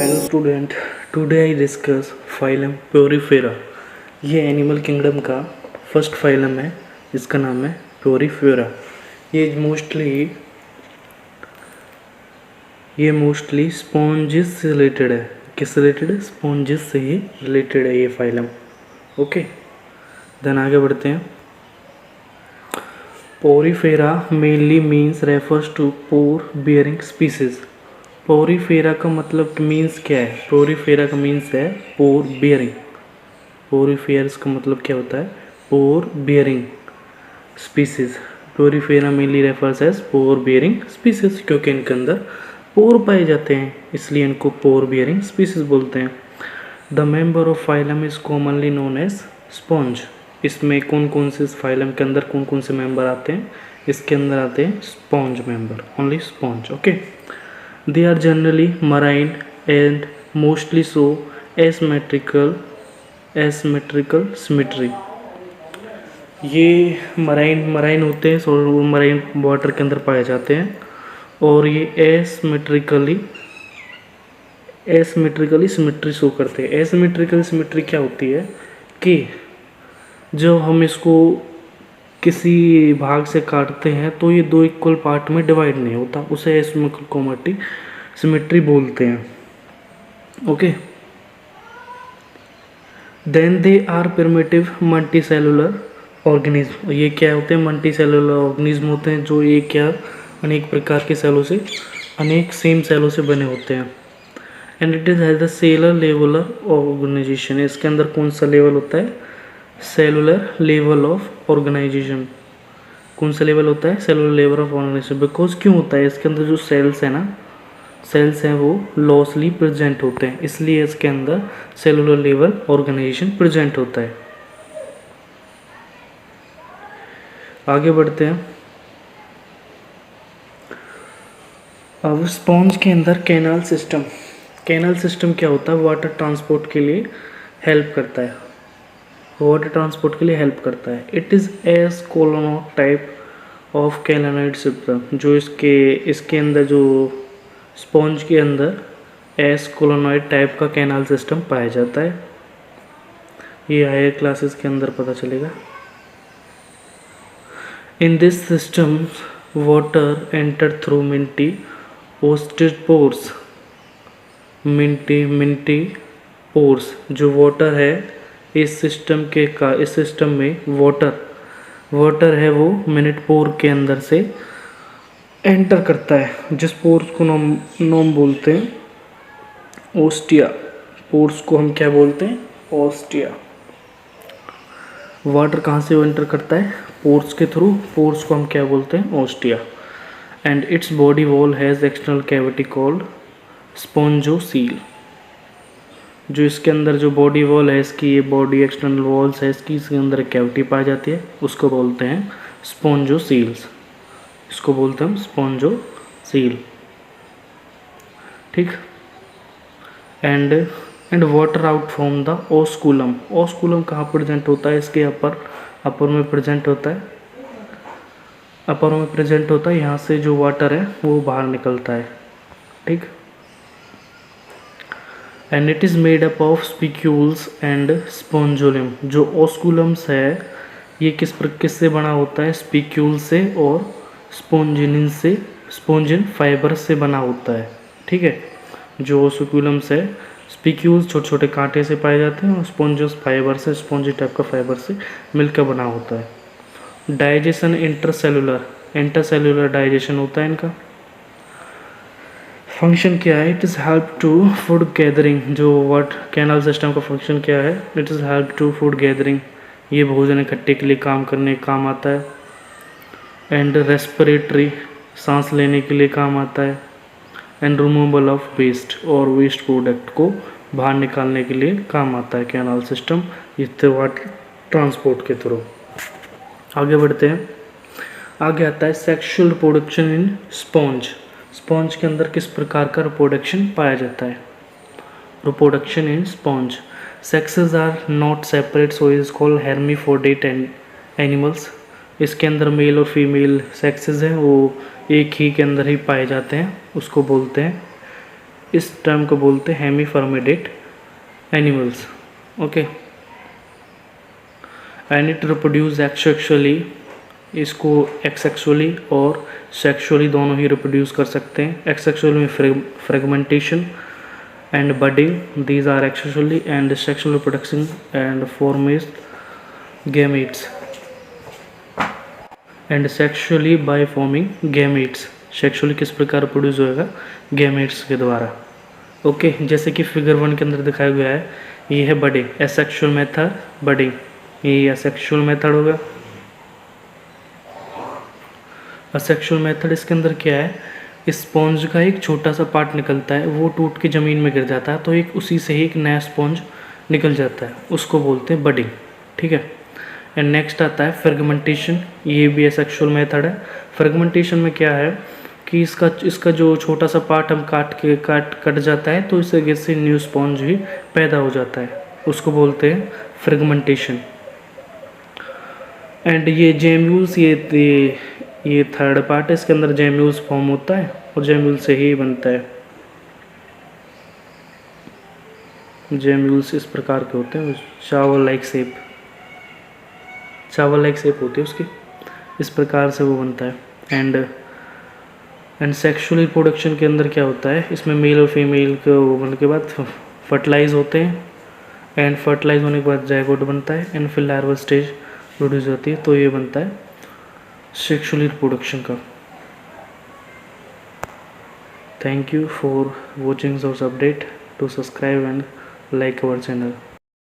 Hello student, today I discuss phylum Porifera. ये animal kingdom का first phylum है, इसका नाम है प्योरीफेरा। ये मोस्टली स्पॉन्जिस से रिलेटेड है। किससे रिलेटेड है? स्पॉन्जिस से ही रिलेटेड है ये फाइलम। ओके, देन आगे बढ़ते हैं। Porifera mainly means refers to pore bearing species. Porifera का मतलब मीन्स क्या है? पोरीफेरा का मीन्स है पोर बियरिंग। पोरीफेयर्स का मतलब क्या होता है? Pore bearing species. Porifera mainly refers as pore bearing species, क्योंकि इनके अंदर पोर पाए जाते हैं, इसलिए इनको पोर बियरिंग स्पीसीज बोलते हैं। The member of phylum is commonly known as sponge. इसमें कौन कौन से, इस फाइलम के अंदर कौन कौन से मेंबर आते हैं? इसके अंदर आते हैं sponge member, only sponge. Okay, they are generally marine and mostly show asymmetrical symmetry। ये मराइन होते हैं और मराइन वाटर के अंदर पाए जाते हैं, और ये एसिमेट्रिकली सिमेट्री शो करते हैं। एसिमेट्रिकल सिमेट्री क्या होती है कि जब हम इसको किसी भाग से काटते हैं तो ये दो इक्वल पार्ट में डिवाइड नहीं होता, उसे एसिमेट्रिक सिमेट्री बोलते हैं। Okay, then they are primitive multicellular organism. ये क्या होते हैं? मल्टीसेलुलर ऑर्गेनिज्म होते हैं जो एक या अनेक प्रकार के सेलों से, अनेक सेम सेलों से बने होते हैं। And it is has the cellular leveller organization. इसके अंदर कौन सा लेवल होता है? Cellular level of organization. कौन सा लेवल होता है? Cellular level of organization. Because क्यों होता है? इसके अंदर जो सेल्स है ना, सेल्स हैं वो लॉसली प्रेजेंट होते हैं, इसलिए इसके अंदर सेलुलर लेवल ऑर्गेनाइजेशन प्रेजेंट होता है। आगे बढ़ते हैं। अब स्पॉन्ज के अंदर कैनाल सिस्टम क्या होता है? वाटर ट्रांसपोर्ट के लिए हेल्प करता है। It is asconoid type of canaloid system. जो इसके अंदर जो स्पॉन्ज के अंदर एस कोलोनॉइड टाइप का कैनाल सिस्टम पाया जाता है। ये हायर क्लासेस के अंदर पता चलेगा। In this system water enter through Minty pores. Minty pores जो वाटर है इस सिस्टम में वाटर है वो मिनट पोर के अंदर से एंटर करता है, जिस पोर्स को नोम बोलते हैं ओस्टिया। पोर्स को हम क्या बोलते हैं? ओस्टिया। वाटर कहाँ से एंटर करता है? पोर्स के थ्रू। पोर्स को हम क्या बोलते हैं? Ostia. And its body wall has external cavity called spongocoel. जो इसके अंदर जो बॉडी वॉल है इसकी, ये बॉडी एक्सटर्नल वॉल्स है इसकी, इसके अंदर कैविटी पाई जाती है, उसको बोलते हैं स्पॉन्जोसील्स। इसको बोलते हैं हम स्पॉन्जोसील। ठीक। And water out from the osculum. Osculum कहाँ प्रेजेंट होता है? इसके अपर में प्रेजेंट होता है। यहाँ से जो वाटर है वो बाहर निकलता है। ठीक। And it is made up of spicules and spongolium. जो ओस्कुलम्स है ये किससे बना होता है? स्पिक्यूल से और स्पॉन्जिन फाइबर से बना होता है। ठीक है। जो ओस्कुलम्स है, स्पिक्यूल्स छोटे छोटे कांटे से पाए जाते हैं और स्पॉन्जस फाइबर से, स्पॉन्जी टाइप का फाइबर से मिलकर बना होता है। डाइजेशन इंटरसेलुलर डाइजेशन होता है इनका। फंक्शन क्या है? It is help to food gathering. जो कैनाल सिस्टम का फंक्शन क्या है? It is help to food gathering. ये भोजन इकट्ठे के लिए काम आता है। एंड रेस्पिरेटरी, सांस लेने के लिए काम आता है। एंड रिमूवल ऑफ वेस्ट, और वेस्ट प्रोडक्ट को बाहर निकालने के लिए काम आता है कैनाल सिस्टम, इससे वाटर ट्रांसपोर्ट के थ्रू। आगे बढ़ते हैं। आगे आता है sexual reproduction in sponge. Sponge के अंदर किस प्रकार का रिप्रोडक्शन पाया जाता है? Reproduction in sponge. Sexes are not separate, so is called hermaphrodite animals. इसके अंदर मेल और फीमेल सेक्सेस हैं वो एक ही के अंदर ही पाए जाते हैं, उसको बोलते हैं इस टर्म को बोलते हैं hermaphrodite animals. Okay, and it reproduce asexually, इसको एक्सेक्सुअली और सेक्सुअली दोनों ही रिप्रोड्यूस कर सकते हैं। एक्सेक्सुअल में fragmentation and budding, these are asexually, and sexual reproduction and forms gametes, and sexually by forming gametes. Sexually किस प्रकार प्रोड्यूस होएगा? गैमेट्स के द्वारा। ओके, जैसे कि फिगर 1 के अंदर दिखाया गया है, ये है बडिंग, एसेक्सुअल मेथड बडिंग, ये एसेक्सुअल मेथड होगा। असेक्सुअल मेथड, इसके अंदर क्या है, स्पॉन्ज का एक छोटा सा पार्ट निकलता है, वो टूट के ज़मीन में गिर जाता है, तो एक उसी से ही एक नया स्पॉन्ज निकल जाता है, उसको बोलते हैं बडिंग। ठीक है, एंड नेक्स्ट आता है फ्रेगमेंटेशन, ये भी एसेक्सुअल मेथड है। फ्रेगमेंटेशन में क्या है कि इसका जो छोटा सा पार्ट हम कट जाता है, तो इस जगह से न्यू स्पॉन्ज भी पैदा हो जाता है, उसको बोलते हैं फ्रेगमेंटेशन। एंड ये जेम्यूल्स, ये थर्ड पार्ट है, इसके अंदर जेम्यूल्स फॉर्म होता है और जेम्यूल से ही बनता है। जेम्यूल्स इस प्रकार के होते हैं, चावल लाइक शेप होती है उसकी, इस प्रकार से वो बनता है। एंड सेक्सुअल रिप्रोडक्शन के अंदर क्या होता है, इसमें मेल और फीमेल के होने के बाद फर्टिलाइज होते हैं, एंड फर्टिलाइज होने के बाद जायगोट बनता है, एंड फिर लार्वल स्टेज प्रोड्यूस होती है, तो ये बनता है सेक्सुअल रिप्रोडक्शन का। Thank you for watching this update, to subscribe and like our channel.